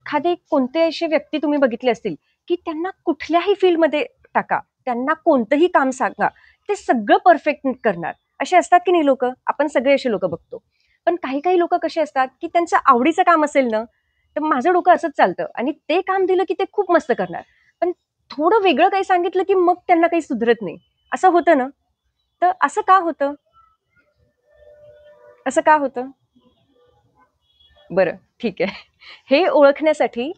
एखादे कोणते असे व्यक्ती तुम्ही बघितले असतील, की त्यांना कुठल्याही फील्डमध्ये टाका, त्यांना कोणतंही काम सांगा, ते सगळं परफेक्ट करणार. असे असतात की नाही लोकं? आपण सगळे असे लोकं बघतो. पण काही-काही लोकं कसे असतात, की त्यांचं आवडीचं काम असेल ना, तर माझं डोकं असंच चालतं आणि ते काम दिलं की ते खूप मस्त करणार. पण थोडं वेगळं काही सांगितलं की मग त्यांना काही सुधरत नाही. असं होतं ना? तर असं का होतं? असं का होतं? बरं, ठीक आहे. हे ओळखण्यासाठी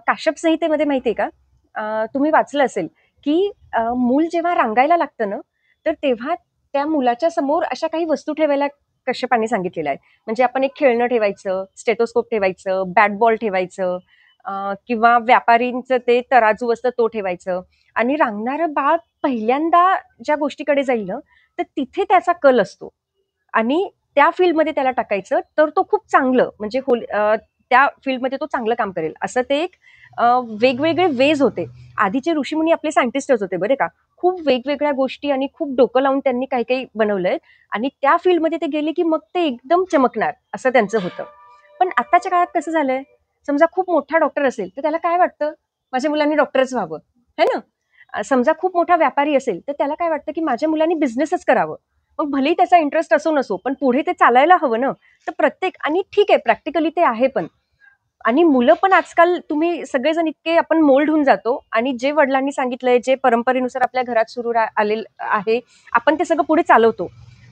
काश्यप संहितेमध्ये माहिती आहे का? तुम्ही वाचलं असेल, की मूल जेव्हा रांगायला लागतं ना, तर तेव्हा त्या मुलाच्या समोर अशा काही वस्तू ठेवायला कश्यपाने सांगितलेलं आहे. म्हणजे आपण एक खेळणं ठेवायचं, स्टेथोस्कोप ठेवायचं, बॅट बॉल ठेवायचं किंवा व्यापारींचं ते तराजू असतं तो ठेवायचं आणि रांगणारं बाळ पहिल्यांदा ज्या गोष्टीकडे जाईल ना, तर तिथे त्याचा कल असतो. आणि त्या फील्डमध्ये त्याला टाकायचं, तर तो खूप चांगलं म्हणजे त्या फील्डमध्ये तो चांगलं काम करेल. असं ते एक वेगवेगळे वेज होते. आधीचे ऋषीमुनी आपले सायंटिस्टच होते बरे का. खूप वेगवेगळ्या गोष्टी आणि खूप डोकं लावून त्यांनी काही-काही बनवलंय आणि त्या फील्डमध्ये ते गेले, की मग ते एकदम चमकणार असं त्यांचं होतं. पण आत्ताच्या काळात कसं झालंय, समजा खूप मोठा डॉक्टर असेल, तर त्याला काय वाटतं, माझ्या मुलांनी डॉक्टरच व्हावं, है ना? समजा खूप मोठा व्यापारी असेल, तर त्याला काय वाटतं, की माझ्या मुलांनी बिझनेसच करावं. मग भलेही त्याचा इंटरेस्ट असो नसो, पण पुढे ते चालायला हवं ना. तर प्रत्येक आणि ठीक आहे प्रॅक्टिकली ते आहे पण. आणि मुलं पण आजकाल तुम्ही सगळेजण इतके आपण मोल्ड होऊन जातो आणि जे वडिलांनी सांगितलंय, जे परंपरेनुसार आपल्या घरात सुरू आलेलं आहे, आपण ते सगळं पुढे चालवतो.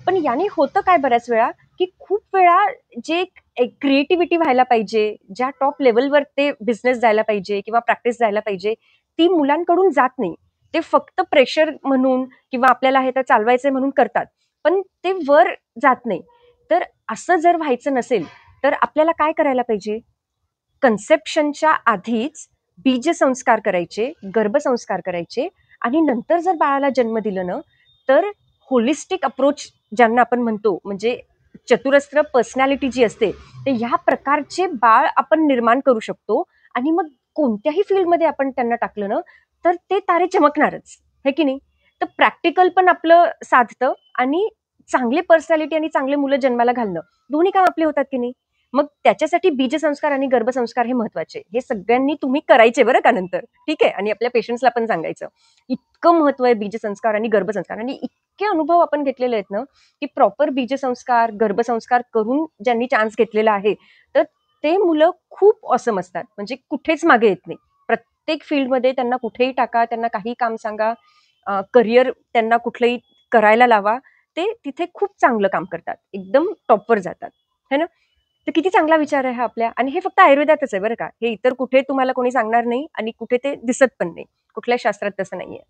पण याने होतं काय बऱ्याच वेळा, की खूप वेळा जे एक क्रिएटिव्हिटी व्हायला पाहिजे, ज्या टॉप लेव्हलवर ते बिझनेस जायला पाहिजे किंवा प्रॅक्टिस जायला पाहिजे, ती मुलांकडून जात नाही. ते फक्त प्रेशर म्हणून किंवा आपल्याला हे तर चालवायचंय म्हणून करतात. पण ते वर जात नाही. तर असं जर व्हायचं नसेल, तर आपल्याला काय करायला पाहिजे? कन्सेप्शनच्या आधीच बीजसंस्कार करायचे, गर्भसंस्कार करायचे आणि नंतर जर बाळाला जन्म दिलं ना, तर होलिस्टिक अप्रोच ज्यांना आपण म्हणतो, म्हणजे चतुरस्र पर्सनॅलिटी जी असते, तर ह्या प्रकारचे बाळ आपण निर्माण करू शकतो आणि मग कोणत्याही फील्डमध्ये आपण त्यांना टाकलं ना, तर ते तारे चमकणारच, है की नाही? तर प्रॅक्टिकल पण आपलं साधतं आणि चांगली पर्सनॅलिटी आणि चांगले मुलं जन्माला घालणं, दोन्ही काम आपले होतात की नाही? मग त्याच्यासाठी बीजसंस्कार आणि गर्भसंस्कार हे महत्वाचे. हे सगळ्यांनी तुम्ही करायचे बरं का नंतर. ठीक आहे? आणि आपल्या पेशंट्सला पण सांगायचं. इतकं महत्व आहे बीजसंस्कार आणि गर्भसंस्कार आणि इतके अनुभव आपण घेतलेले आहेत ना, की प्रॉपर बीजसंस्कार, गर्भसंस्कार करून ज्यांनी चान्स घेतलेला आहे, तर ते मुलं खूप ऑसम असतात. म्हणजे कुठेच मागे येत नाही. प्रत्येक फील्डमध्ये त्यांना कुठेही टाका, त्यांना काही काम सांगा, करियर त्यांना कुठलंही करायला लावा. ते तिथे खूप चांगलं काम करतात. एकदम टॉपवर जातात. है ना? तर किती चांगला विचार आहे हा आपल्या आणि हे फक्त आयुर्वेदातच आहे बरं का. हे इतर कुठे तुम्हाला कोणी सांगणार नाही आणि कुठे ते दिसत पण नाही. कुठल्याच शास्त्रात तसं नाहीये.